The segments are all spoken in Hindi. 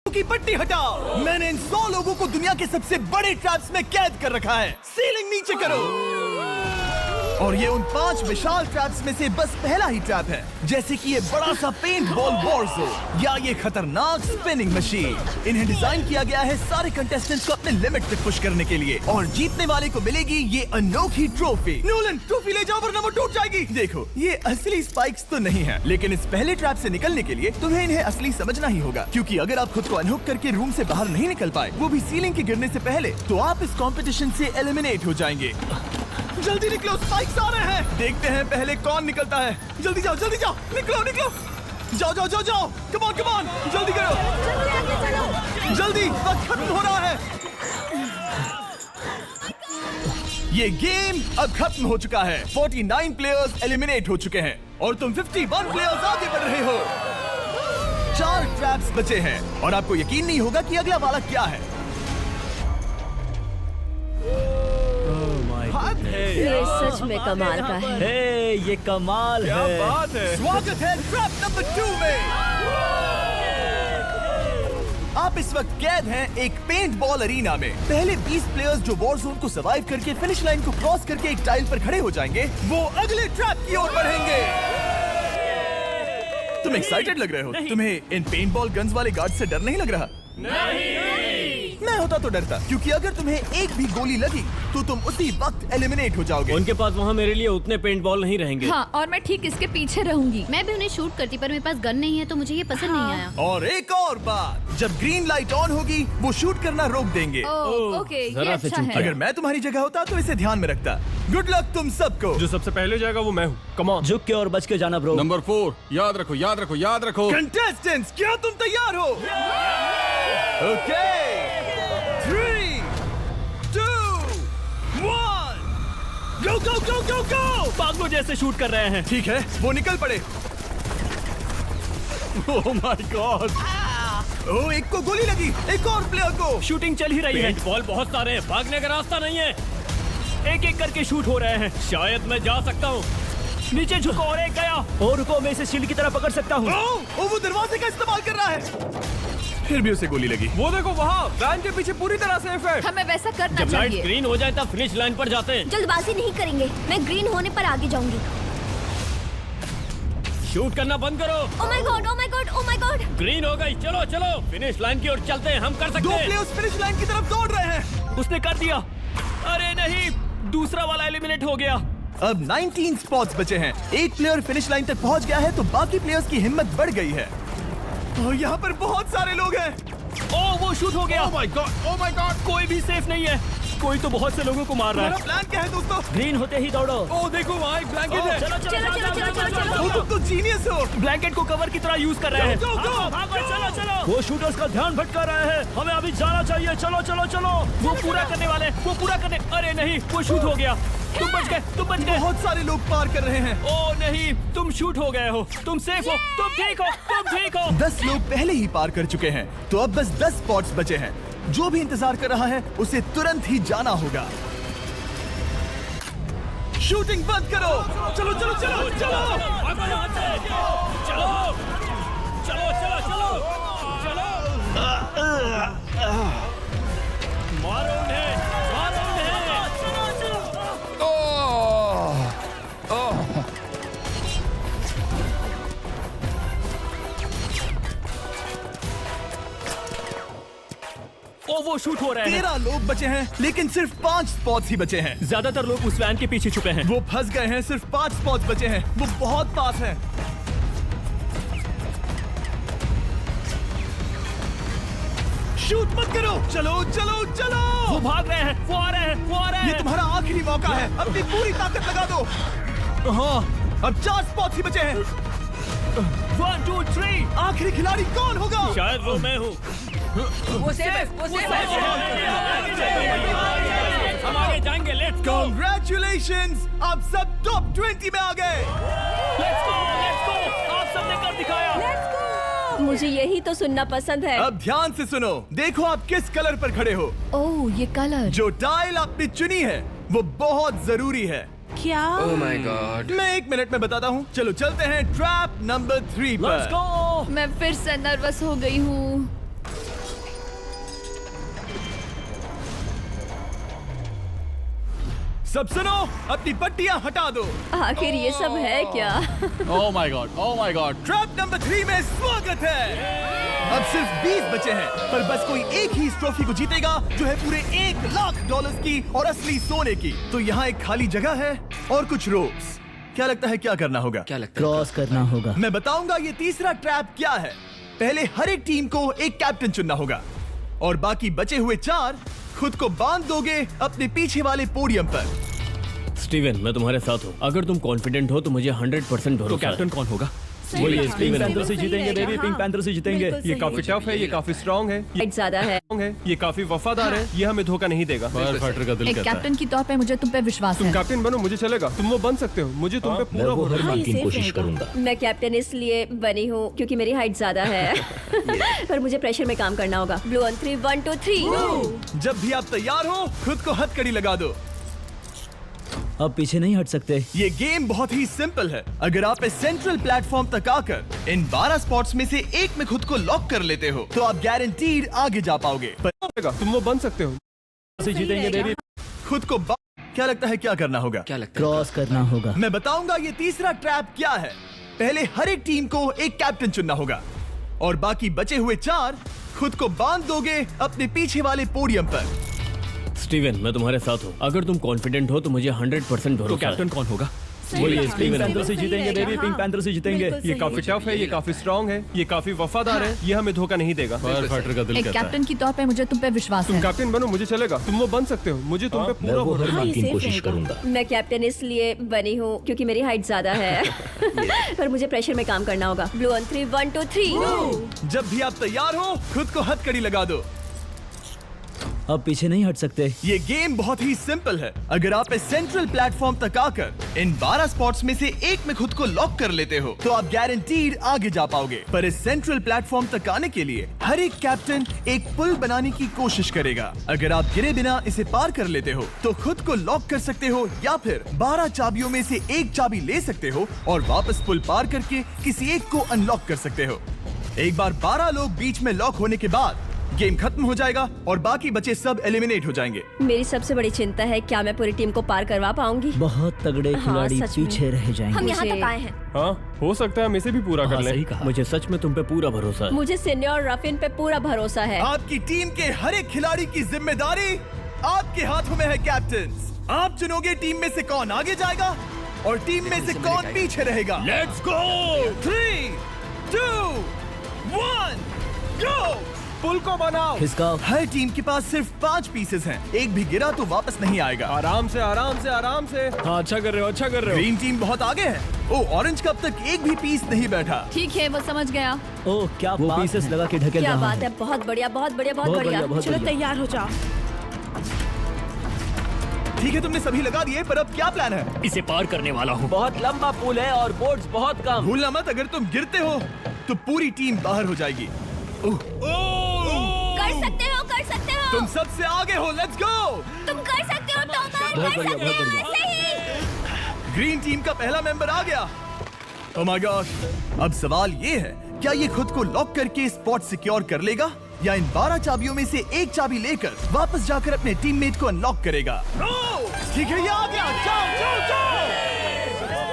की पट्टी हटाओ। मैंने इन 100 लोगों को दुनिया के सबसे बड़े ट्रैप्स में कैद कर रखा है। सीलिंग नीचे करो। और ये उन 5 विशाल ट्रैप्स में से बस पहला ही ट्रैप है, जैसे कि ये बड़ा सा पेंट बॉल वॉरज़ोन या ये खतरनाक स्पिनिंग मशीन। इन्हें डिजाइन किया गया है सारे कंटेस्टेंट्स को अपने लिमिट तक पुश करने के लिए, और जीतने वाले को मिलेगी ये अनोखी ट्रॉफी। नोलन, ट्रॉफी ले जाओ वरना वो टूट जाएगी। देखो, ये असली स्पाइक्स तो नहीं है, लेकिन इस पहले ट्रैप से निकलने के लिए तुम्हें इन्हें असली समझना ही होगा, क्योंकि अगर आप खुद को अनहुक करके रूम से बाहर नहीं निकल पाए, वो भी सीलिंग के गिरने से पहले, तो आप इस कॉम्पिटिशन से एलिमिनेट हो जाएंगे। जल्दी निकलो, स्पाइक्स आ रहे हैं। देखते हैं पहले कौन निकलता है। जल्दी जाओ, निकलो। जाओ। कम ऑन, जल्दी करो। जल्दी, वक्त खत्म हो रहा है। ये गेम अब खत्म हो चुका है। 49 प्लेयर्स एलिमिनेट हो चुके हैं और तुम 51 प्लेयर्स आगे बढ़ रहे हो। 4 ट्रैप्स बचे हैं और आपको यकीन नहीं होगा कि अगला वाला क्या है। ये सच में कमाल का है। ये कमाल क्या है। बात है। स्वागत है ट्रैप नंबर 2 में। आप इस वक्त कैद हैं एक पेंट बॉल अरीना में। पहले 20 प्लेयर्स जो वॉर जोन को सर्वाइव करके फिनिश लाइन को क्रॉस करके एक टाइल पर खड़े हो जाएंगे, वो अगले ट्रैप की ओर बढ़ेंगे। तुम एक्साइटेड लग रहे हो। तुम्हें इन पेंट बॉल गन्स वाले गार्ड से डर नहीं लग रहा? मैं होता तो डरता, क्योंकि अगर तुम्हें एक भी गोली लगी तो तुम उसी वक्त एलिमिनेट हो जाओगे। उनके पास वहाँ मेरे लिए उतने पेंट बॉल नहीं रहेंगे। हाँ, और मैं ठीक इसके पीछे रहूंगी। मैं भी उन्हें शूट करती, पर मेरे पास गन नहीं है तो मुझे ये पसंद नहीं आया। और एक और बात, जब ग्रीन लाइट ऑन होगी वो शूट करना रोक देंगे। ओके, ये जरा से अच्छा चूक है। अगर मैं तुम्हारी जगह होता तो इसे ध्यान में रखता। गुड लक तुम सबको। जो सबसे पहले जाएगा वो मैं हूँ। Come on. झुक के और बच के जाना ब्रो। नंबर 4, याद रखो। कंटेस्टेंट्स, क्या तुम तैयार हो? Okay, 3, 2, 1, go! पागलों जैसे शूट कर रहे हैं। ठीक है, वो निकल पड़े। ओह माय गॉड। ओह, एक को गोली लगी, एक और प्लेयर को। शूटिंग चल ही रही है। पेंट बॉल बहुत सारे हैं, भागने का रास्ता नहीं है। एक करके शूट हो रहे हैं। शायद मैं जा सकता हूँ। नीचे झुको और एक गया। और रुको, मैं इसे शील्ड की तरह पकड़ सकता हूँ। ओह, वो दरवाजे का इस्तेमाल कर रहा है। फिर भी उसे गोली लगी। वो देखो वहाँ, वैन के पीछे पूरी तरह सेफ है। हमें वैसा करना जब लाइट चाहिए। ग्रीन हो जाए तब फिनिश लाइन पर जाते हैं। जल्दबाजी नहीं करेंगे, मैं ग्रीन होने पर आगे जाऊंगी। शूट करना बंद करो। ओह माय गॉड। ग्रीन हो गई। चलो फिनिश लाइन की ओर चलते हैं। हम कर सकते 2 हैं। प्लेयर्स फिनिश लाइन की तरफ दौड़ रहे हैं। उसने कर दिया। अरे नहीं, दूसरा वाला एलिमिनेट हो गया। अब 19 स्पॉट्स बचे हैं। एक प्लेयर फिनिश लाइन तक पहुंच गया है तो बाकी प्लेयर्स की हिम्मत बढ़ गई है। और यहाँ पर बहुत सारे लोग हैं। ओह, वो शूट हो गया। ओह माय गॉड। कोई भी सेफ नहीं है। कोई तो बहुत से लोगों को मार रहा हमारा है। प्लान क्या है दोस्तों? ग्रीन होते ही दौड़ो। ओह देखो वहाँ एक ब्लैंकेट है। चलो। वो तुम तो जीनियस हो। ब्लैंकेट को कवर की तरह यूज कर रहे हैं। Go, go, go, चलो। वो शूटर्स का ध्यान भटका रहे हैं। हमें अभी जाना चाहिए। चलो। वो पूरा करने। अरे नहीं, वो शूट हो गया। तुम बच गए। बहुत सारे लोग पार कर रहे हैं। ओह नहीं, तुम शूट हो गए हो। तुम सेफ हो। तुम ठीक हो। 10 लोग पहले ही पार कर चुके हैं, तो अब बस 10 स्पॉट्स बचे हैं। जो भी इंतजार कर रहा है उसे तुरंत ही जाना होगा। शूटिंग बंद करो। चलो। मारो उन्हें। ओ, वो शूट हो रहे हैं। 13 लोग बचे हैं, लेकिन सिर्फ 5 स्पॉट्स ही बचे हैं। ज्यादातर लोग उस वैन के पीछे छुपे हैं। वो फंस गए हैं। सिर्फ 5 स्पॉट्स बचे हैं। वो बहुत पास है। शूट मत करो। चलो। वो भाग रहे हैं। वो आ रहे हैं। ये तुम्हारा आखिरी मौका है। अपनी पूरी ताकत लगा दो। हाँ, अब 4 स्पॉट्स ही बचे हैं। 1, 2, 3। आखिरी खिलाड़ी कौन होगा? शायद वो मैं हूँ। वो सेफ है। हम आगे जाएंगे। Let's go. Congratulations! आप सब टॉप 20 में आ गए। Let's go. आप सबने कर दिखाया। मुझे यही तो सुनना पसंद है। अब ध्यान से सुनो। देखो आप किस कलर पर खड़े हो। ओह, ये कलर। जो टाइल आपने चुनी है वो बहुत जरूरी है। क्या? ओह माय गॉड। मैं 1 मिनट में बताता हूँ। चलो चलते हैं ट्रैप नंबर 3 लेट्स पर। गो। मैं फिर से नर्वस हो गई हूँ। सब सुनो, अपनी पट्टियां हटा दो। आखिर ये सब है क्या? Oh my God. Oh my God. Trap number 3 में स्वागत है। अब सिर्फ 20 बचे हैं, पर बस कोई एक ही इस ट्रॉफी को जीतेगा जो है पूरे $1,00,000 की और असली सोने की। तो यहाँ एक खाली जगह है और कुछ रोप्स। क्या लगता है क्या करना होगा? क्या लगता है? क्रॉस करना होगा। मैं बताऊंगा ये तीसरा ट्रैप क्या है। पहले हर एक टीम को एक कैप्टन चुनना होगा और बाकी बचे हुए 4 खुद को बांध दोगे अपने पीछे वाले पोडियम पर। स्टीवन, मैं तुम्हारे साथ हूँ। अगर तुम कॉन्फिडेंट हो तो मुझे 100% भरोसा है। तो कैप्टन कौन होगा? बोलिए, पिंक पैंथर से जीतेंगे बेबी, पिंक पैंथर से जीतेंगे। ये काफी टफ है, ये काफी स्ट्रांग है, हाइट ज्यादा है। ये काफी वफादार है, ये हमें धोखा नहीं देगा। फायर फाइटर का दिल एक कहता है। कैप्टन की तौर पे मुझे तुम पे विश्वास तुम है। कैप्टन बनो, मुझे चलेगा। तुम वो बन सकते हो, मुझे तुम पे पूरा भरोसा हाँ, हर ये की safe कोशिश रहेगा। करूंगा। मैं कैप्टन इसलिए बनी हूँ क्योंकि मेरी हाइट ज्यादा है। पर मुझे प्रेशर में काम करना होगा। Blue on 3, 1 2 3। जब भी आप तैयार हो खुद को हथकड़ी लगा दो। अब पीछे नहीं हट सकते। है। ये गेम बहुत ही सिंपल है। अगर आप इस सेंट्रल प्लेटफॉर्म तक आकर इन 12 स्पॉट्स में से एक में खुद को लॉक कर लेते हो तो आप गारंटीड आगे जा पाओगे। पर चलेगा। तुम वो बन सकते हो। से जीतेंगे बेबी। खुद को क्या लगता है क्या करना होगा? क्या लगता है? क्रॉस करना होगा। मैं बताऊंगा ये तीसरा ट्रैप क्या है। पहले हर एक टीम को एक कैप्टन चुनना होगा और बाकी बचे हुए 4 खुद को बांध दोगे अपने पीछे वाले पोडियम पर। स्टीवन, मैं तुम्हारे साथ हूँ। अगर तुम कॉन्फिडेंट हो तो मुझे 100% तो भरोसा है। कैप्टन कौन होगा? बोलिए, पिंक पैंथर से जीतेंगे बेबी, पिंक पैंथर से जीतेंगे। ये काफी टफ है, ये काफी स्ट्रांग है, ये काफी वफादार है, ये हमें धोखा नहीं देगा। फायर फाइटर का दिल एक कहता है। कैप्टन की तौर पे मुझे तुम पे विश्वास तुम है। कैप्टन बनो, मुझे चलेगा। तुम वो बन सकते हो, मुझे तुम पे पूरा भरोसा हाँ, ये की safe कोशिश रहेगा। करूंगा। मैं कैप्टन इसलिए बनी हूँ क्योंकि मेरी हाइट ज्यादा है। पर मुझे प्रेशर में काम करना होगा। Blue on 3, 1 2 3। जब भी आप तैयार हो खुद को हथकड़ी लगा दो। अब पीछे नहीं हट सकते। ये गेम बहुत ही सिंपल है। अगर आप इस सेंट्रल प्लेटफॉर्म तक आकर इन 12 स्पॉट्स में से एक में खुद को लॉक कर लेते हो तो आप गारंटीड आगे जा पाओगे। पर इस सेंट्रल प्लेटफॉर्म तक आने के लिए हर एक कैप्टन एक पुल बनाने की कोशिश करेगा। अगर आप गिरे बिना इसे पार कर लेते हो तो खुद को लॉक कर सकते हो या फिर 12 चाबियों में से एक चाबी ले सकते हो और वापस पुल पार करके किसी एक को अनलॉक कर सकते हो। एक बार 12 लोग बीच में लॉक होने के बाद गेम खत्म हो जाएगा और बाकी बचे सब एलिमिनेट हो जाएंगे। मेरी सबसे बड़ी चिंता है क्या मैं पूरी टीम को पार करवा पाऊंगी। बहुत तगड़े हाँ, खिलाड़ी सच में। पीछे रह जाएंगे। हम यहाँ मुझे- तक आए हैं। हाँ, हो सकता है हम इसे भी पूरा कर हाँ, लें। सही कहा। मुझे सच में तुम पे पूरा भरोसा है। मुझे सिन्ने और रफिन पे पूरा भरोसा है। आपकी टीम के हर एक खिलाड़ी की जिम्मेदारी आपके हाथों में है कैप्टन। आप चुनोगे टीम में से कौन आगे जाएगा और टीम में से कौन पीछे रहेगा। Let's go. 3 2 1 गो। पुल को बनाओ। खिसकाओ। हर टीम के पास सिर्फ 5 पीसेस हैं। एक भी गिरा तो वापस नहीं आएगा। आराम से, आराम से, आराम से। हाँ, अच्छा कर रहे हो, अच्छा कर रहे ग्रीन टीम बहुत आगे है। ओ, ऑरेंज कब तक एक भी पीस नहीं बैठा। ठीक है, वो समझ गया। हो। ओह, क्या वो पीसेस लगा के ढकेल क्या रहा बात है, बहुत बढ़िया, बहुत बढ़िया, बहुत बहुत बढ़िया। बढ़िया, बहुत चलो बढ़िया। तैयार हो जाओ। ठीक है, तुमने सभी लगा दिए, पर अब क्या प्लान है? इसे पार करने वाला हूँ। बहुत लंबा पुल है और बोट्स बहुत कम। भूलना मत, अगर तुम गिरते हो तो पूरी टीम बाहर हो जाएगी। कर सकते हो, कर सकते हो। तुम सबसे आगे हो। Let's go. तुम कर सकते हो, टॉमर, बहुत कर बढ़िया, सकते बहुत हो, बढ़िया। ऐसे ही। ग्रीन टीम का पहला मेंबर आ गया। ओह माय गॉड। अब सवाल ये है, क्या ये खुद को लॉक करके स्पॉट सिक्योर कर लेगा या इन 12 चाबियों में से एक चाबी लेकर वापस जाकर अपने टीममेट को अनलॉक करेगा? ठीक है, ये आ गया। जाओ जाओ जाओ।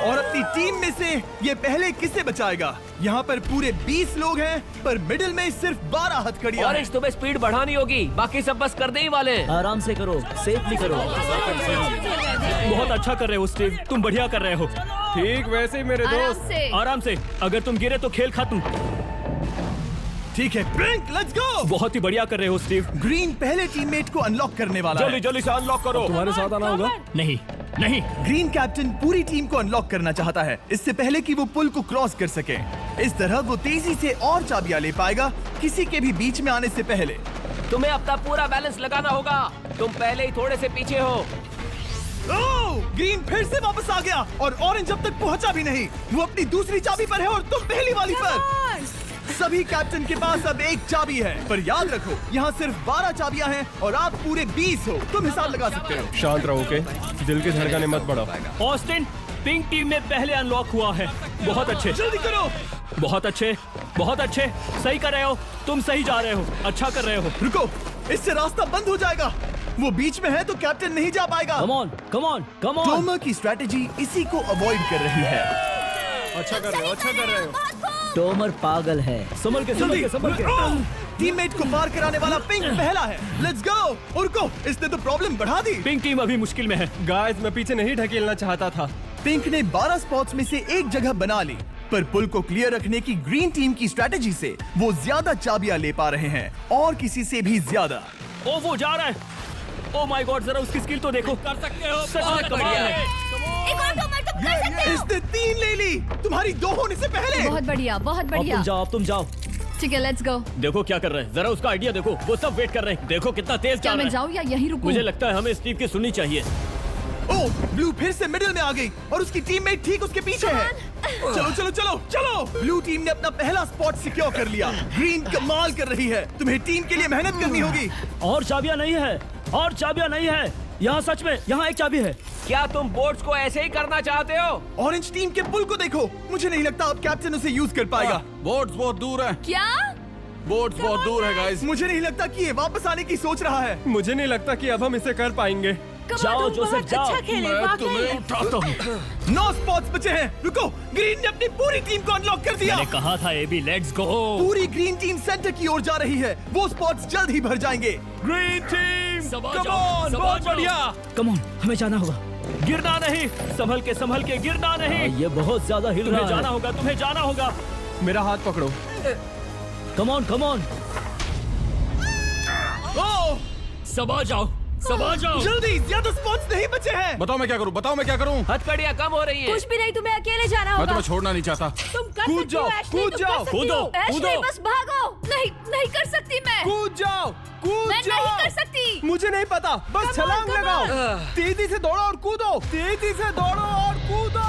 और अपनी टीम में से ये पहले किसे बचाएगा? यहाँ पर पूरे 20 लोग हैं, पर मिडिल में सिर्फ 12 हथकड़ियां हैं। ऑरेंज, तुम्हें स्पीड बढ़ानी होगी, बाकी सब बस करने ही वाले हैं। आराम से करो, सेफली करो। बहुत अच्छा कर रहे हो स्टीव, तुम बढ़िया कर रहे हो। ठीक वैसे ही मेरे आराम दोस्त। से। आराम से। अगर तुम गिरे तो खेल खत्म। ठीक है, ब्लिंक, लेट्स गो। बहुत ही बढ़िया कर रहे हो स्टीव। ग्रीन पहले टीममेट को अनलॉक करने वाला जल्दी है। जल्दी से अनलॉक करो। तुम्हारे साथ आना होगा। नहीं नहीं। ग्रीन कैप्टन पूरी टीम को अनलॉक करना चाहता है, इससे पहले कि वो पुल को क्रॉस कर सके। इस तरह वो तेजी से और चाबियां ले पाएगा, किसी के भी बीच में आने से पहले। तुम्हें अपना पूरा बैलेंस लगाना होगा, तुम पहले ही थोड़े से पीछे हो। ओह, ग्रीन फिर से वापस आ गया और ऑरेंज अब तक पहुंचा भी नहीं। वो अपनी दूसरी चाबी पर है और तुम पहली वाली पर। सभी कैप्टन के पास अब एक चाबी है, पर याद रखो यहाँ सिर्फ 12 चाबियां हैं और आप पूरे 20 हो। तुम हिसाब लगा सकते हो। शांत रहो, ओके? दिल की धड़कनें मत बढ़ाओ। ऑस्टिन, पिंक टीम में पहले अनलॉक हुआ है। बहुत अच्छे, जल्दी करो। बहुत अच्छे, बहुत अच्छे। सही कर रहे हो, तुम सही जा रहे हो, अच्छा कर रहे हो। रुको, इससे रास्ता बंद हो जाएगा। वो बीच में है तो कैप्टन नहीं जा पाएगा। Come on come on come on. Tomer की स्ट्रैटेजी इसी को अवॉइड कर रही है। अच्छा कर रहे हो, अच्छा कर रहे हो। टोमर पागल है। संभल के संभल के संभल के। टीममेट को पार कराने वाला पिंक पहला है। Let's go. और रुको, इसने तो प्रॉब्लम बढ़ा दी। पिंक टीम अभी मुश्किल में है। गाइस मैं पीछे नहीं ढकेलना चाहता था। पिंक ने 12 स्पॉट्स में से एक जगह बना ली, पर पुल को क्लियर रखने की ग्रीन टीम की स्ट्रैटेजी से वो ज्यादा चाबियां ले पा रहे हैं, और किसी से भी ज्यादा। ओ वो जा रहा है। ओ माय गॉड, जरा उसकी स्किल तो देखो। कर सकते हो, सच में कमाल है। एक और टोमर, तुम कर सकते हो। इसने 3 ले ली, तुम्हारी 2 होने से पहले। बहुत बढ़िया, बहुत अब बढ़िया। तुम जाओ, अब तुम जाओ। ठीक है, लेट्स गो। देखो क्या कर रहे हैं, जरा उसका आइडिया देखो। वो सब वेट कर रहे हैं। देखो कितना तेज क्या चल मैं रहा है। जाऊँ या यहीं रुकूं? मुझे लगता है हमें स्टीव की सुननी चाहिए। ओ, ब्लू फिर से मिडिल में आ गई और उसकी टीममेट ठीक उसके पीछे है। चलो चलो चलो चलो। ब्लू टीम ने अपना पहला स्पॉट सिक्योर कर लिया। ग्रीन कमाल कर रही है। तुम्हें टीम के लिए मेहनत करनी होगी। और चाबियां नहीं है, और चाबियां नहीं है। यहाँ सच में, यहाँ एक चाबी है। क्या तुम बोट्स को ऐसे ही करना चाहते हो? ऑरेंज टीम के पुल को देखो। मुझे नहीं लगता अब कैप्टन उसे यूज कर पाएगा। बोट्स बहुत दूर है, क्या? बोट्स बहुत दूर है गाइस। मुझे नहीं लगता कि ये वापस आने की सोच रहा है। मुझे नहीं लगता कि अब हम इसे कर पाएंगे। जाओ जोसेफ जाओ। मैं तुम्हें उठाता हूँ। 9 स्पॉट्स बचे हैं। रुको, ग्रीन ने अपनी पूरी टीम को अनलॉक कर दिया। मैंने कहा था एबी, लेट्स गो। पूरी ग्रीन टीम सेंटर की ओर जा रही है। वो स्पॉट्स जल्द ही भर जाएंगे। ग्रीन टीम सबा कम जाओ, ऑन, सबा बहुत जाओ। बढ़िया। कम ऑन, हमें जाना होगा। गिरना नहीं, संभल के गिरना नहीं। ये बहुत ज्यादा हिल रहा है। जाना होगा, तुम्हें जाना होगा। मेरा हाथ पकड़ो। कम ऑन कम ऑन। ओह, सबा जाओ, सबा जाओ। जल्दी, ज्यादा स्पॉट्स नहीं बचे हैं। बताओ मैं क्या करूँ, बताओ मैं क्या करूँ। हथकड़ियाँ कम हो रही हैं। कुछ भी नहीं, तुम्हें अकेले जाना मैं होगा। तुम्हें छोड़ना नहीं चाहता। तुम कर कूद सकती हो, जाओ, एशली, कूद तुम जाओ, कर सकती कूदो, हो। एशली, कूदो। बस भागो। नहीं, नहीं कर सकती मैं। कूद जाओ, कूद मैं जाओ। नहीं कर सकती। मुझे नहीं पता, बस Come on, छलांग come लगाओ। on। तेजी से दौड़ो और कूदो। तेजी से दौड़ो और कूदो।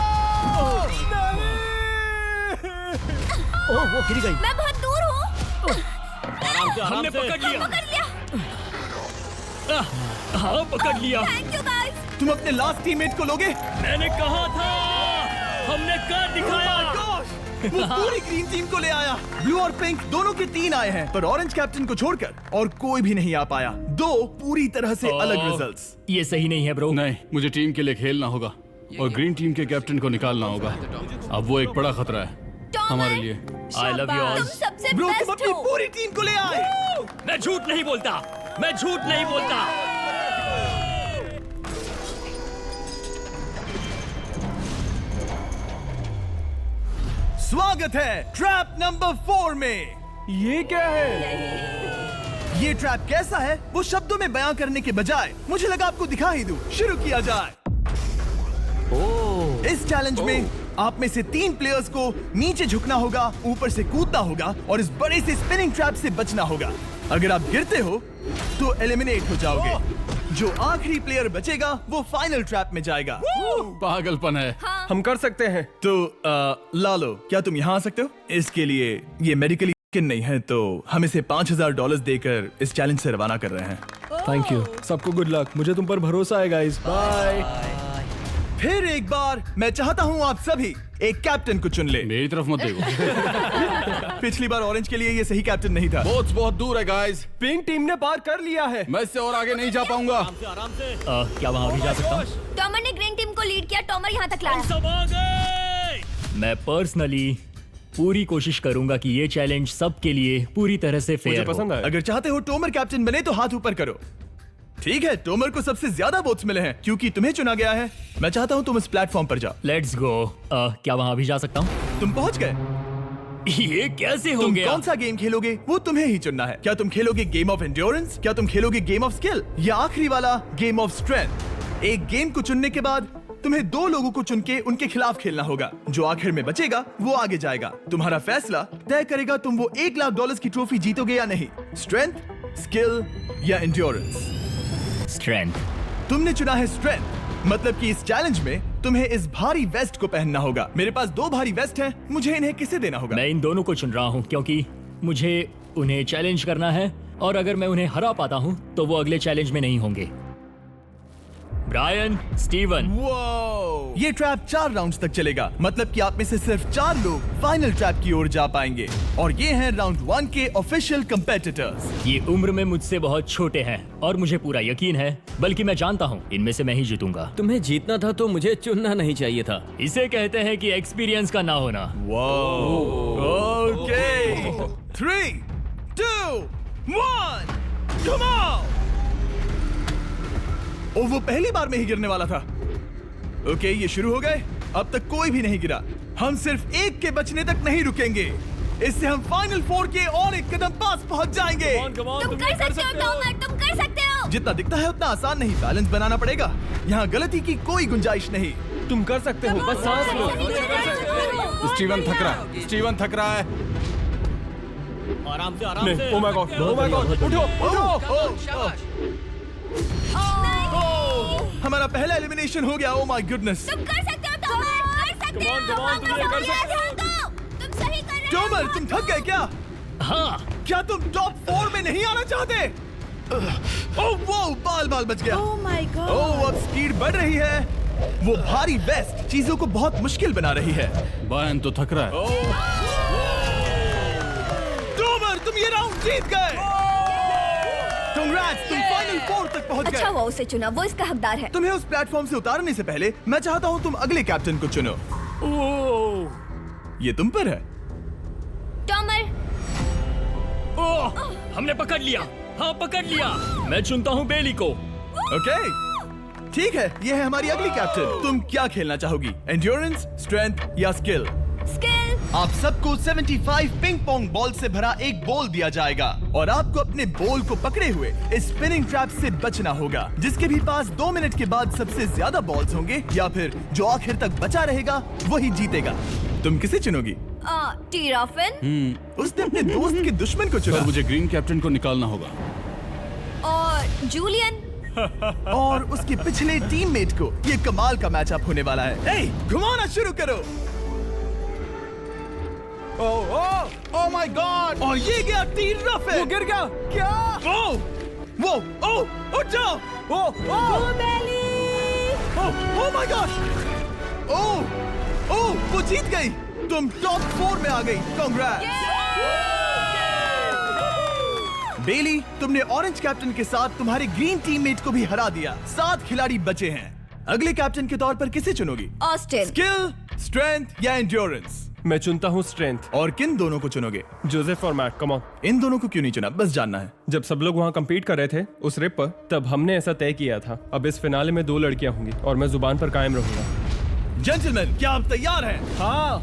ओह वो गिर गई। मैं बहुत दूर हूँ। आराम से, हमने पकड़ लिया। पकड़ लिया। हाँ पकड़ लिया। Thank you guys. तुम अपने लास्ट टीममेट को लोगे? मैंने कहा था, हमने कर दिखाया। Oh my gosh! वो पूरी ग्रीन टीम को ले आया। ब्लू और पिंक दोनों के 3 आए हैं, पर ऑरेंज कैप्टन को छोड़कर और कोई भी नहीं आ पाया। 2 पूरी तरह से अलग रिजल्ट्स। ये सही नहीं है ब्रो। नहीं, मुझे टीम के लिए खेलना होगा और ग्रीन टीम के कैप्टन को निकालना होगा। अब वो एक बड़ा खतरा है हमारे लिए। I love you all. तुम सबसे ब्रो, तुम बेस्ट अपनी हो। पूरी टीम को ले आए। मैं झूठ नहीं बोलता, मैं झूठ नहीं बोलता। स्वागत है ट्रैप नंबर 4 में। ये क्या है? ये ट्रैप कैसा है वो शब्दों में बयां करने के बजाय मुझे लगा आपको दिखा ही दूं। शुरू किया जाए। इस चैलेंज में आप में से 3 प्लेयर्स को नीचे झुकना होगा, ऊपर से कूदना होगा और इस बड़े से स्पिनिंग ट्रैप से बचना होगा। अगर आप गिरते हो तो एलिमिनेट हो जाओगे। जो आखिरी प्लेयर बचेगा वो फाइनल ट्रैप में जाएगा। पागलपन है। हम कर सकते हैं। तो लालो, क्या तुम यहाँ आ सकते हो? इसके लिए ये मेडिकली नहीं है, तो हम इसे $5000 देकर इस चैलेंज से रवाना कर रहे हैं। Thank you. सबको गुड लक। मुझे तुम पर भरोसा है गाइस। बाय। फिर एक बार मैं चाहता हूँ आप सभी एक कैप्टन को चुन ले। मेरी तरफ मत देखो। पिछली बार ऑरेंज के लिए ये सही कैप्टन नहीं था। बोट्स बहुत दूर है गाइस। पिंक टीम ने पार कर लिया है। मैं इससे और आगे नहीं जा पाऊंगा। आराम से। क्या वहाँ भी जा सकता हूँ? टॉमर ने ग्रीन टीम को लीड किया। टॉमर यहाँ तक लाया। सब आ गए। मैं पर्सनली पूरी कोशिश करूंगा कि ये चैलेंज सबके लिए पूरी तरह से मुझे फेयर हो। पसंद आया। अगर चाहते हो टोमर कैप्टन बने तो हाथ ऊपर करो। ठीक है, टोमर को सबसे ज्यादा वोट्स मिले हैं क्योंकि तुम्हें चुना गया है। मैं चाहता हूँ तुम इस प्लेटफॉर्म पर जाओ। Let's go. क्या वहाँ भी जा सकता हूँ? तुम पहुंच गए। ये कैसे हो तुम गया? कौन सा गेम खेलोगे वो तुम्हें ही चुनना है। क्या तुम खेलोगे गेम ऑफ एंड्योरेंस, क्या तुम खेलोगे गेम ऑफ स्किल, या आखिरी वाला गेम ऑफ स्ट्रेंथ? एक गेम को चुनने के बाद तुम्हें 2 लोगों को चुन के उनके खिलाफ खेलना होगा। जो आखिर में बचेगा वो आगे जाएगा। तुम्हारा फैसला तय करेगा तुम वो $1,00,000 की ट्रॉफी जीतोगे या नहीं। स्ट्रेंथ, स्किल या एंड्योरेंस? स्ट्रेंथ। तुमने चुना है स्ट्रेंथ। मतलब कि इस चैलेंज में तुम्हें इस भारी वेस्ट को पहनना होगा। मेरे पास 2 भारी वेस्ट हैं, मुझे इन्हें किसे देना होगा? मैं इन दोनों को चुन रहा हूँ क्योंकि मुझे उन्हें चैलेंज करना है और अगर मैं उन्हें हरा पाता हूँ तो वो अगले चैलेंज में नहीं होंगे। Brian, Steven. Whoa! ये ट्रैप 4 राउंड्स तक चलेगा, मतलब कि आप में से सिर्फ 4 लोग फाइनल ट्रैप की ओर जा पाएंगे। और ये हैं राउंड 1 के ऑफिशियल कंपेटिटर्स। ये उम्र में मुझसे बहुत छोटे हैं और मुझे पूरा यकीन है, बल्कि मैं जानता हूँ इनमें से मैं ही जीतूंगा। तुम्हें जीतना था तो मुझे चुनना नहीं चाहिए था। इसे कहते हैं कि एक्सपीरियंस का ना होना। Okay 3, 2, 1 come on. ओ, वो पहली बार में ही गिरने वाला था। ओके, ये शुरू हो गए। अब तक कोई भी नहीं गिरा। हम सिर्फ एक के बचने तक नहीं रुकेंगे। इससे हम फाइनल 4 के और एक कदम पास पहुंच जाएंगे। तुम कर सकते हो टॉमर, तुम कर सकते हो। जितना दिखता है उतना आसान नहीं, बैलेंस बनाना पड़ेगा। यहाँ गलती की कोई गुंजाइश नहीं। तुम कर सकते हो, बस सांस लो। स्टीवन थक रहा है, स्टीवन थक रहा है। आराम से, आराम से। Oh my God, oh my God, उठो। हमारा पहला एलिमिनेशन हो गया। Oh my goodness. तुम कर सकते हो टॉमर, कर सकते हो। तुम ये कर सकते हो। तुम सही कर रहे हो। टॉमर, तुम थक गए क्या? हाँ, क्या तुम टॉप 4 में नहीं आना चाहते? ओह वो बाल बच गया। Oh my God. ओह, अब स्पीड बढ़ रही है। वो भारी वेस्ट चीजों को बहुत मुश्किल बना रही है। बायन तो थक रहा है। टॉमर, तुम ये राउंड जीत गए। Congrats, तुम फाइनल 4 तक पहुंच अच्छा गए। हुआ उसे चुना, वो इसका हकदार है। तुम्हें उस प्लेटफॉर्म से उतारने से पहले मैं चाहता हूँ तुम अगले कैप्टन को चुनो। ये तुम पर है। टॉमर, ओह, हमने पकड़ लिया। हाँ, पकड़ लिया। मैं चुनता हूँ बेली को। ओके, ठीक है। ये है हमारी अगली कैप्टन। तुम क्या खेलना चाहोगी, एंड्योरेंस, स्ट्रेंथ या स्किल? स्किल। आप सबको 75 पिंग पोंग बॉल से भरा एक बॉल दिया जाएगा और आपको अपने बॉल को पकड़े हुए इस स्पिनिंग ट्रैप से बचना होगा। जिसके भी पास 2 मिनट के बाद सबसे ज्यादा बॉल्स होंगे या फिर जो आखिर तक बचा रहेगा वही जीतेगा। तुम किसे चुनोगी? टीराफिन उसने अपने दोस्त के दुश्मन को चुना। पर मुझे ग्रीन कैप्टन को निकालना होगा। और जूलियन। और उसके पिछले टीममेट को। ये कमाल का मैचअप होने वाला है। ए, घुमाना शुरू करो। ओह माय गॉड! और ये गया टीराफिन। वो गिर गया। क्या? वो उठ जाओ। ओह माय गॉड! ओह, वो जीत गई। तुम टॉप 4 में आ गई। कांग्रेट्स। बेली, तुमने ऑरेंज कैप्टन के साथ तुम्हारे ग्रीन टीममेट को भी हरा दिया। 7 खिलाड़ी बचे हैं। अगले कैप्टन के तौर पर किसे चुनोगी? ऑस्टिन। स्किल, स्ट्रेंथ या एंड्योरेंस? मैं चुनता हूँ स्ट्रेंथ। और किन दोनों को चुनोगे? जोसेफ और मैट, कम ऑन। इन दोनों को क्यों नहीं चुना, बस जानना है। जब सब लोग वहाँ कम्पीट कर रहे थे उस रिप पर, तब हमने ऐसा तय किया था। अब इस फिनाले में 2 लड़कियां होंगी और मैं जुबान पर कायम रहूंगा। जेंटलमैन, क्या आप तैयार हैं? हाँ।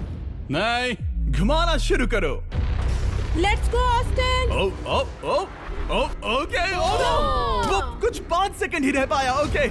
नहीं, घुमाना शुरू करो। Let's go Austin. ओके। वो कुछ 5 सेकंड ही रह पाया। ओके,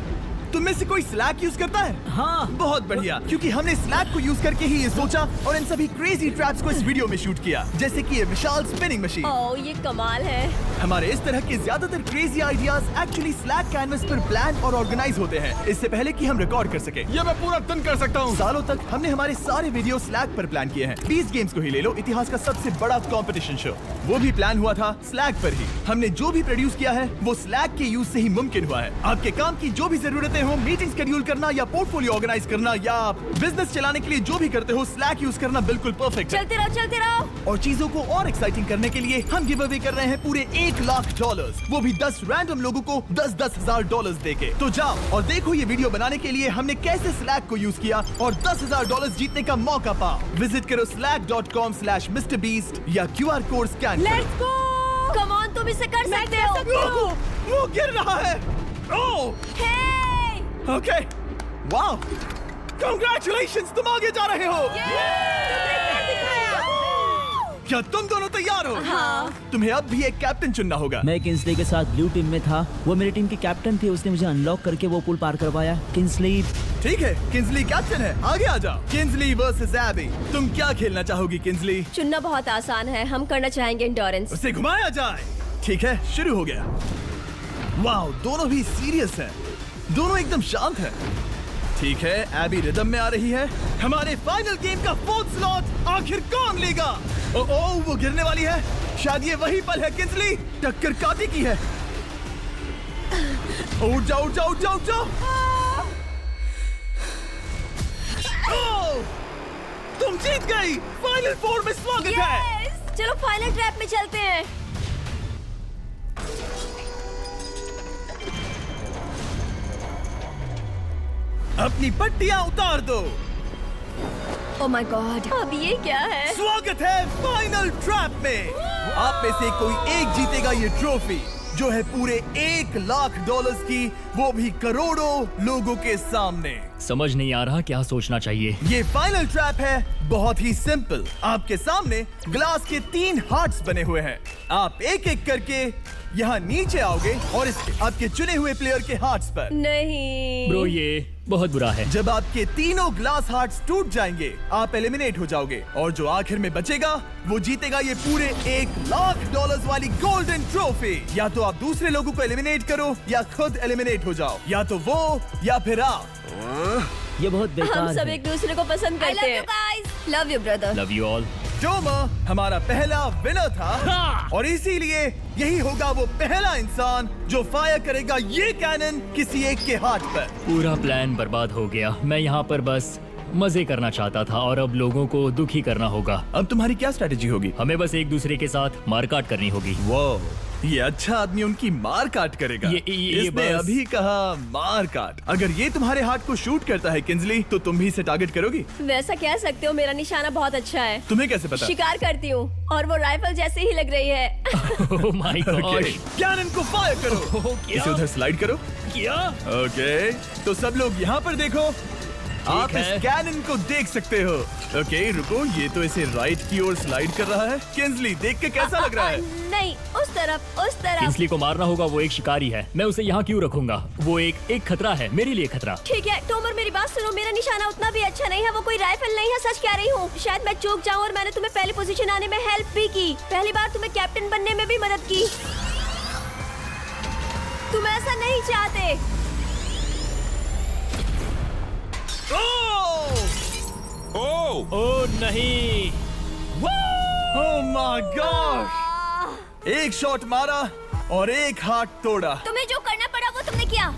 तुम में से कोई स्लैक यूज करता है? हाँ। बहुत बढ़िया, क्योंकि हमने स्लैक को यूज करके ही ये सोचा और इन सभी क्रेजी ट्रैप्स को इस वीडियो में शूट किया, जैसे कि ये विशाल स्पिनिंग मशीन। ओह, ये कमाल है। हमारे इस तरह के ज्यादातर crazy ideas actually slack canvas पर प्लान और ऑर्गेनाइज होते हैं, इससे पहले कि हम रिकॉर्ड कर सके। ये मैं पूरा दिन कर सकता हूँ। सालों तक हमने हमारे सारे वीडियो स्लैक पर प्लान किए हैं। 20 गेम्स को ही ले लो, इतिहास का सबसे बड़ा कंपटीशन शो, वो भी प्लान हुआ था स्लैक पर ही। हमने जो भी प्रोड्यूस किया है वो स्लैक के यूज से ही मुमकिन हुआ है। आपके काम की जो भी जरूरतें हो, मीटिंग शेड्यूल करना या पोर्टफोलियो ऑर्गेनाइज करना या बिजनेस चलाने के लिए जो भी करते हो, स्लैक यूज करना बिल्कुल परफेक्ट है। चलते रहो, चलते रहो। और चीजों को और एक्साइटिंग करने के लिए हम गिव अवे कर रहे हैं पूरे $1 लाख, वो भी 10 रैंडम लोगों को $10,000 $10,000 देके। तो जाओ और देखो ये वीडियो बनाने के लिए हमने कैसे स्लैक को यूज किया और $10,000 जीतने का मौका पाओ। विजिट करो slack.com/MrBeast या QR कोड स्कैन करो। Let's go. कम ऑन, तुम इसे कर सकते हो। वो गिर रहा है। ओह, हे, ओके, वाओ, कांग्रेचुलेशंस, तुम आगे जा रहे हो। क्या तुम दोनों तैयार हो? हाँ। तुम्हें अब भी एक कैप्टन चुनना होगा। मैं किंग्सली के साथ ब्लू टीम में था। वो मेरी टीम की कैप्टन थी, उसने मुझे अनलॉक करके वो पुल पार करवाया। किंग्सली। ठीक है, किंग्सली कैप्टन है, आगे आ जाओ। किंग्सली वर्सेस एबी, तुम क्या खेलना चाहोगी किंग्सली? चुनना बहुत आसान है, हम करना चाहेंगे एंड्योरेंस। उसे घुमाया जाए। ठीक है, शुरू हो गया। वाओ, दोनों भी सीरियस हैं, दोनों एकदम शांत हैं। ठीक है, एबी रिदम में आ रही है। हमारे फाइनल गेम का 4th स्लॉट आखिर कौन लेगा? ओह, वो गिरने वाली है। शायद ये वही पल है किंग्सली, टक्कर काटी की है। उठ जाओ, उठ जाओ, उठ जाओ, उठ जाओ। तुम जीत गई। फाइनल 4 में स्वागत है। Yes! चलो फाइनल ट्रैप में चलते हैं। अपनी पट्टियां उतार दो। ओह माय गॉड, अब ये क्या है? स्वागत है फाइनल ट्रैप में। आप में से कोई एक जीतेगा ये ट्रॉफी, जो है पूरे $1,00,000 की, वो भी करोड़ों लोगों के सामने। समझ नहीं आ रहा क्या सोचना चाहिए। ये फाइनल ट्रैप है, बहुत ही सिंपल। आपके सामने ग्लास के 3 हार्ट्स बने हुए हैं। आप एक एक करके यहाँ नीचे आओगे और इसके आपके चुने हुए प्लेयर के हार्ट्स पर। नहीं ब्रो ये बहुत बुरा है। जब आपके तीनों ग्लास हार्ट्स टूट जाएंगे, आप एलिमिनेट हो जाओगे और जो आखिर में बचेगा वो जीतेगा ये पूरे $1,00,000 वाली गोल्डन ट्रॉफी। या तो आप दूसरे लोगों को एलिमिनेट करो या खुद एलिमिनेट हो जाओ, या तो वो या फिर आप। ये बहुत बेकार हम सब है। एक दूसरे को पसंद करते हैं। Love you brother. Love you all. Tomer हमारा पहला विनर था हाँ। और इसीलिए यही होगा वो पहला इंसान जो फायर करेगा ये कैनन किसी एक के हाथ पर। पूरा प्लान बर्बाद हो गया। मैं यहाँ पर बस मजे करना चाहता था और अब लोगों को दुखी करना होगा। अब तुम्हारी क्या स्ट्रेटेजी होगी? हमें बस एक दूसरे के साथ मारकाट करनी होगी। वो ये अच्छा आदमी उनकी मार काट करेगा। ये इसने बस- अभी कहा मार काट। अगर ये तुम्हारे हार्ट को शूट करता है किंजली, तो तुम भी इसे टारगेट करोगी? वैसा कह सकते हो, मेरा निशाना बहुत अच्छा है। तुम्हें कैसे पता? शिकार करती हूँ और वो राइफल जैसे ही लग रही है। ओह माय गॉड। कैनन को फायर करो। क्या? इसे उधर स्लाइड करो। क्या? ओके, तो सब लोग यहाँ पर देखो। आप इस है। कैनन को देख सकते हो। ओके, रुको, ये तो इसे राइट की ओर स्लाइड कर रहा है। किंजली देख के कैसा लग रहा है? नहीं, उस तरफ, उस तरफ। किंसली को मारना होगा, वो एक शिकारी है। मैं उसे यहाँ क्यों रखूंगा? वो एक खतरा है, मेरे लिए खतरा। ठीक है टोमर, मेरी बात सुनो। मेरा निशाना उतना भी अच्छा नहीं है, वो कोई राइफल नहीं है, सच कह रही हूँ। शायद मैं चूक जाऊँ और मैंने तुम्हें पहली पोजीशन आने में हेल्प भी की। पहली बार तुम्हें कैप्टन बनने में भी मदद की। तुम ऐसा नहीं चाहते। ओह नहीं। ओह माय गॉड! एक शॉट मारा और एक हाथ तोड़ा। तुम्हें जो करना पड़ा वो तुमने किया।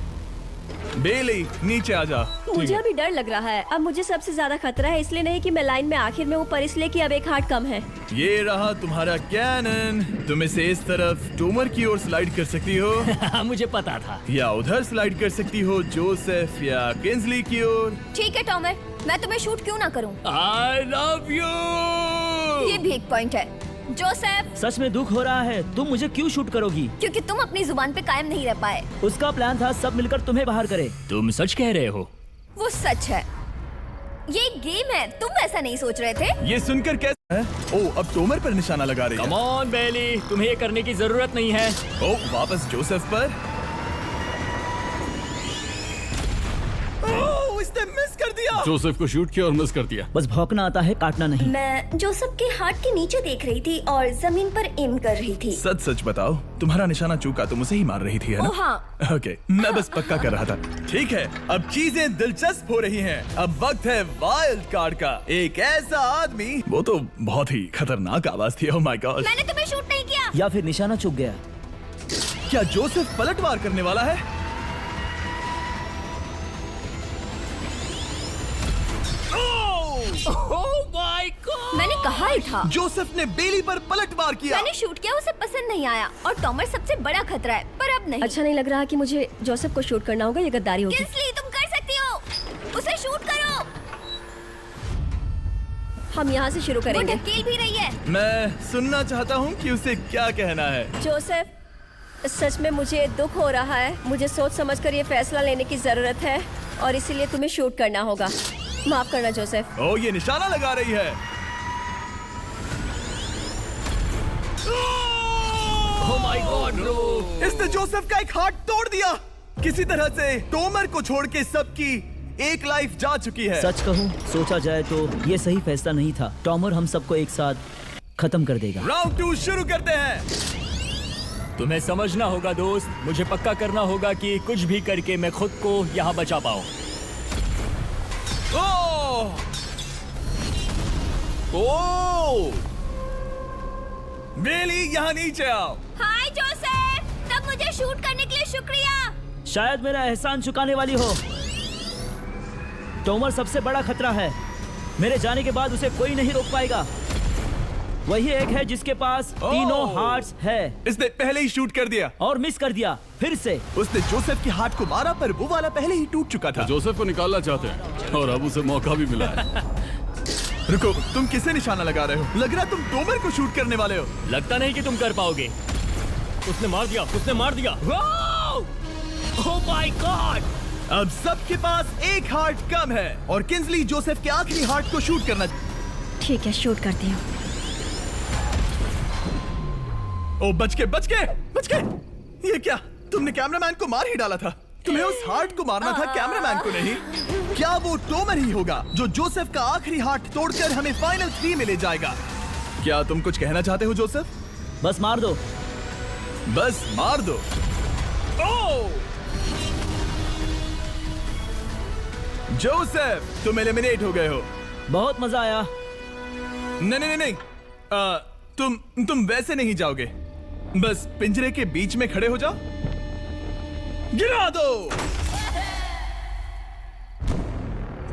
बेली नीचे आ जा। मुझे अभी डर लग रहा है। अब मुझे सबसे ज्यादा खतरा है, इसलिए नहीं कि मैं लाइन में आखिर में हूँ, पर इसलिए कि अब एक हार्ट कम है। ये रहा तुम्हारा कैनन। तुम इसे इस तरफ टोमर की ओर स्लाइड कर सकती हो मुझे पता था। या उधर स्लाइड कर सकती हो जोसेफ या किंजली की ओर। ठीक है टोमर, मैं तुम्हें शूट क्यों ना करूँ? I love you. ये भी एक पॉइंट है। जोसेफ, सच में दुख हो रहा है। तुम मुझे क्यों शूट करोगी? क्योंकि तुम अपनी जुबान पे कायम नहीं रह पाए। उसका प्लान था सब मिलकर तुम्हें बाहर करे। तुम सच कह रहे हो? वो सच है। ये एक गेम है, तुम ऐसा नहीं सोच रहे थे? ये सुनकर कैसा है? ओह, अब टोमर पर निशाना लगा रही है। कम ऑन बेली, तुम्हें ये करने की जरूरत नहीं है। ओह, वापस जोसेफ पर। ओह, इसने मिस कर दिया। जोसेफ को शूट किया और मिस कर दिया। बस भौंकना आता है, काटना नहीं। मैं जोसेफ के हार्ट के नीचे देख रही थी और जमीन पर एम कर रही थी। सच सच बताओ, तुम्हारा निशाना चूका, तुम उसे ही मार रही थी, है ना? ओह हाँ। ओके, मैं बस पक्का कर रहा था। ठीक है, अब चीजें दिलचस्प हो रही हैं। अब वक्त है वाइल्ड कार्ड का। एक ऐसा आदमी, वो तो बहुत ही खतरनाक आवाज थी। ओह माय गॉड! मैंने तुम्हें शूट नहीं किया। या फिर निशाना चूक गया। क्या जोसेफ पलटवार करने वाला है? ओह माय गॉड। मैंने कहा ही था। जोसेफ ने बेली पर पलटवार किया। मैंने शूट किया, उसे पसंद नहीं आया और टॉमर सबसे बड़ा खतरा है, पर अब नहीं। अच्छा नहीं लग रहा कि मुझे जोसेफ को शूट करना होगा, ये गद्दारी होगी। किंसली, तुम कर सकती हो, उसे शूट करो। हम यहाँ से शुरू करेंगे। वो ढकेल भी रही है। मैं सुनना चाहता हूँ कि उसे क्या कहना है। जोसेफ, सच में मुझे दुख हो रहा है। मुझे सोच समझकर ये फैसला लेने की जरूरत है और इसीलिए तुम्हें शूट करना होगा। माफ करना जोसेफ। ओह, ये निशाना लगा रही है। ओह माय गॉड ब्रो। इसने जोसेफ का एक हाथ तोड़ दिया। किसी तरह से टोमर को छोड़ के सबकी एक लाइफ जा चुकी है। सच कहूँ, सोचा जाए तो ये सही फैसला नहीं था। टॉमर हम सबको एक साथ खत्म कर देगा। राउंड 2 शुरू करते हैं। तुम्हें समझना होगा दोस्त, मुझे पक्का करना होगा कि कुछ भी करके मैं खुद को यहाँ बचा पाऊँ। ओह! ओह! बेली, यहाँ नीचे आओ। हाय जोसेफ, तब मुझे शूट करने के लिए शुक्रिया। शायद मेरा एहसान चुकाने वाली हो। टोमर सबसे बड़ा खतरा है। मेरे जाने के बाद उसे कोई नहीं रोक पाएगा। वही एक है जिसके पास तीनों हार्ट्स है। इसने पहले ही शूट कर दिया और मिस कर दिया फिर से। उसने जोसेफ के हार्ट को मारा, पर वो वाला पहले ही टूट चुका था। जोसेफ को निकालना चाहते हैं और अब उसे मौका भी मिला है। रुको, तुम किसे निशाना लगा रहे हो? लग रहा तुम टोमर को शूट करने वाले हो। लगता नहीं कि तुम कर पाओगे। उसने मार दिया, उसने मार दिया। Oh my God! अब सबके पास एक हार्ट कम है और किंजली जोसेफ के आखिरी हार्ट को शूट करना। ठीक है, शूट करती हूँ। ओ बच के! ये क्या? तुमने कैमरामैन को मार ही डाला था। तुम्हें उस हार्ट को मारना था, कैमरामैन को नहीं। क्या वो टोमर ही होगा जो जोसेफ का आखिरी हार्ट तोड़कर हमें फाइनल 3 में ले जाएगा? क्या तुम कुछ कहना चाहते हो जोसेफ? बस मार दो। बस मार दो। ओ! जोसेफ, तुम एलिमिनेट हो गए हो। बहुत मजा आया। नहीं। तुम वैसे नहीं जाओगे। बस पिंजरे के बीच में खड़े हो जाओ। गिरा दो।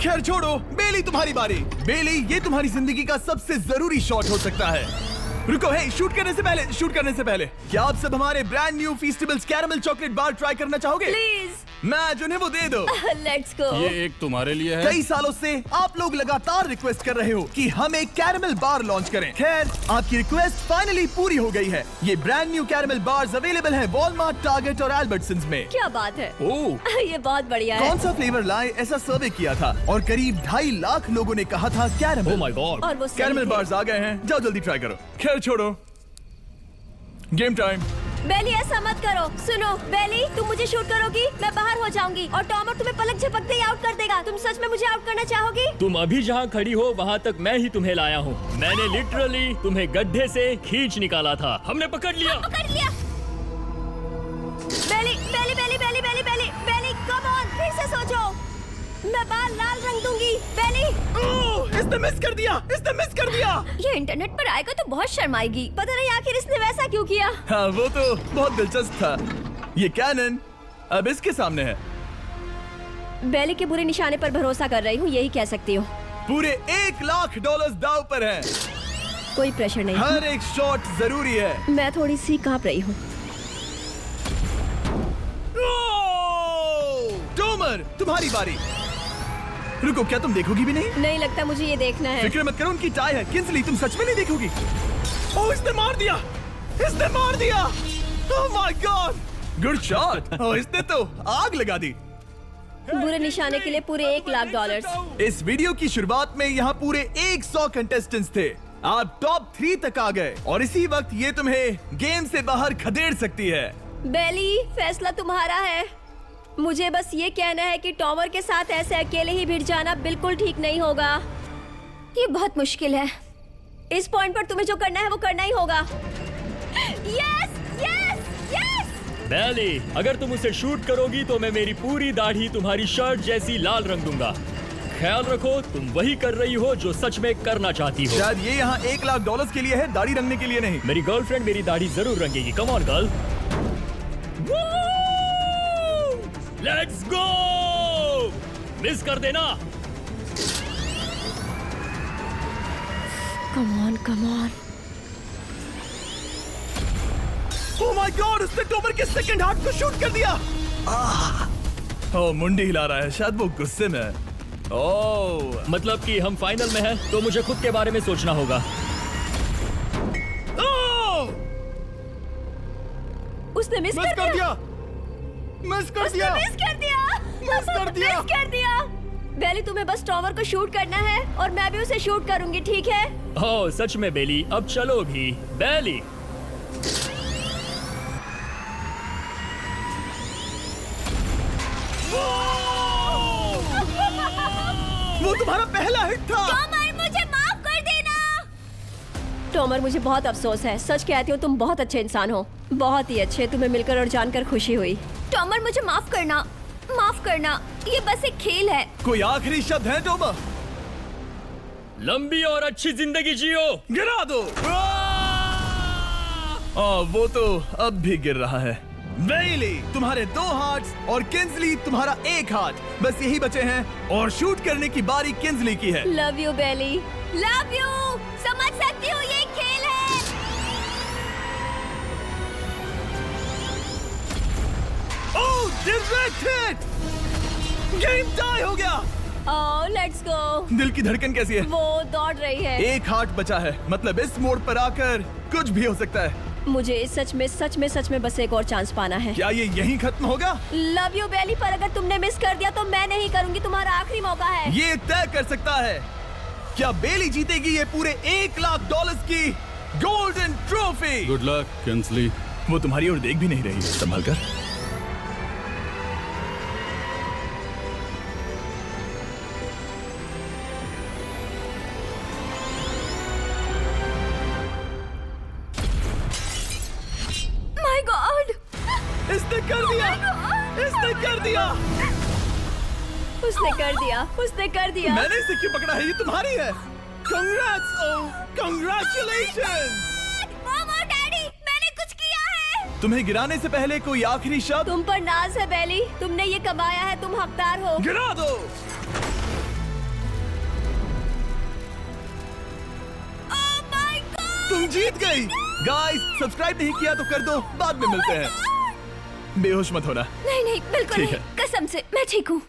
खैर छोड़ो, बेली तुम्हारी बारी। बेली, ये तुम्हारी जिंदगी का सबसे जरूरी शॉट हो सकता है। रुको, हे, शूट करने से पहले क्या आप सब हमारे brand new Feastables caramel chocolate bar try करना चाहोगे? प्लीज। मैच उन्हें वो दे दो। Let's go. ये एक तुम्हारे लिए है। कई सालों से आप लोग लगातार रिक्वेस्ट कर रहे हो कि हम एक कैरेमल बार लॉन्च करें। खैर, आपकी रिक्वेस्ट फाइनली पूरी हो गई है। ये brand new caramel bars available है वॉलमार्ट, टारगेट और एल्बर्टसन्स में। क्या बात है। ओह, ये बहुत बढ़िया है। कौन सा फ्लेवर लाए, ऐसा सर्वे किया था और करीब 2.5 लाख लोगों ने कहा था कैरेमल। Oh my God! और वो सही कैरेमल थे। बार्स आ गए हैं, जाओ जल्दी ट्राई करो। खैर छोड़ो, गेम टाइम। बेली, ऐसा मत करो। सुनो बेली, तुम मुझे शूट करोगी, मैं बाहर हो जाऊंगी और टॉमर तुम्हें पलक झपकते ही आउट कर देगा। तुम सच में मुझे आउट करना चाहोगी? तुम अभी जहाँ खड़ी हो वहाँ तक मैं ही तुम्हें लाया हूँ। मैंने लिटरली तुम्हें गड्ढे से खींच निकाला था। हमने पकड़ लिया। पकड़ लिया। बेली, बेली, बेली, बेली, बेली, बेली, बेली, कम ऑन, फिर से सोचो। मैं बाल लाल रंग दूंगी। बेली, इसने मिस कर दिया। ये इंटरनेट पर आएगा तो बहुत शर्माएगी। पता नहीं आखिर इसने वैसा क्यों किया। हाँ, वो तो बहुत दिलचस्प था। ये कैनन अब इसके सामने है। बेली के बुरे निशाने पर भरोसा कर रही हूँ, यही कह सकती हूँ। पूरे $1 लाख दाव पर है। कोई प्रेशर नहीं। हर एक शॉट जरूरी है। मैं थोड़ी सी कांप रही हूँ। टोमर, तुम्हारी बारी। रुको, क्या तुम देखोगी भी नहीं? नहीं लगता मुझे ये देखना है। फिक्र मत करो, उनकी टाई है। किंजली, तुम सच में नहीं देखोगी? ओह, इसने मार दिया। Oh my God, good shot. Oh, इसने तो आग लगा दी। बुरे निशाने के लिए पूरे $1 लाख। इस वीडियो की शुरुआत में यहाँ पूरे 100 कंटेस्टेंट्स थे। आप टॉप 3 तक आ गए और इसी वक्त ये तुम्हें गेम से बाहर खदेड़ सकती है। बेली, फैसला तुम्हारा है। मुझे बस ये कहना है कि टॉमर के साथ ऐसे अकेले ही भिड़ जाना बिल्कुल ठीक नहीं होगा। ये बहुत मुश्किल है। इस पॉइंट पर तुम्हें जो करना है वो करना ही होगा। Yes, yes, yes. बेली, अगर तुम उसे शूट करोगी तो मैं मेरी पूरी दाढ़ी तुम्हारी शर्ट जैसी लाल रंग दूंगा। ख्याल रखो, तुम वही कर रही हो जो सच में करना चाहती हो। शायद ये यहाँ $1 लाख के लिए है, दाढ़ी रंगने के लिए नहीं। मेरी गर्लफ्रेंड मेरी दाढ़ी जरूर रंगेगी। Come on girl, let's go. Miss कर देना। Come on, come on. Oh my God, उसने टोमर के सेकंड हार्ट को शूट कर दिया। ओह, मुंडी हिला रहा है, शायद वो गुस्से में है। ओह, मतलब कि हम फाइनल में हैं, तो मुझे खुद के बारे में सोचना होगा। उसने मिस कर दिया। मिस कर दिया। बेली, तुम्हें बस टॉमर को शूट करना है और मैं भी उसे शूट करूंगी, ठीक है? ओह सच में बेली, अब चलो भी। बेली, वो तुम्हारा पहला हिट था। टॉमर, मुझे माफ कर देना। टॉमर, मुझे बहुत अफसोस है। सच कहती हूँ, तुम बहुत अच्छे इंसान हो, बहुत ही अच्छे। तुम्हें मिलकर और जानकर खुशी हुई। टॉमर, मुझे माफ करना, माफ करना। ये बस एक खेल है। कोई आखिरी शब्द है टोमर? लंबी और अच्छी जिंदगी जियो। गिरा दो। वो तो अब भी गिर रहा है। बेली तुम्हारे 2 हार्ट्स और किंजली तुम्हारा 1 हार्ट, बस यही बचे हैं और शूट करने की बारी किंजली की है। Love you Bailey, love you. समझ सकती हूँ ये खेल है। Oh, direct hit! Game tie हो गया। Oh, let's go. दिल की धड़कन कैसी है? वो दौड़ रही है। 1 हार्ट बचा है, मतलब इस मोड़ पर आकर कुछ भी हो सकता है। मुझे सच में बस एक और चांस पाना है। क्या ये यहीं खत्म होगा? लव यू बेली, पर अगर तुमने मिस कर दिया तो मैं नहीं करूंगी। तुम्हारा आखिरी मौका है। ये तय कर सकता है क्या बेली जीतेगी ये पूरे $1,00,000 की golden trophy. Good luck Kinsley. वो तुम्हारी ओर देख भी नहीं रही है, संभल कर। माय गॉड, इसने कर दिया, इसने कर दिया। उसने कर दिया, उसने कर दिया। मैंने इसे क्यों पकड़ा है? ये तुम्हारी है। Congrats, oh, congratulations! मॉम और डैडी, मैंने कुछ किया है। तुम्हें गिराने से पहले कोई आखिरी शब्द? तुम पर नाज है बेली, तुमने ये कमाया है, तुम हकदार हो। गिरा दो। Oh my God! तुम जीत गई। गाइस, सब्सक्राइब नहीं किया तो कर दो, बाद में मिलते हैं। बेहोश मत होना। नहीं नहीं, बिल्कुल ठीक नहीं, है। कसम से मैं ठीक हूँ।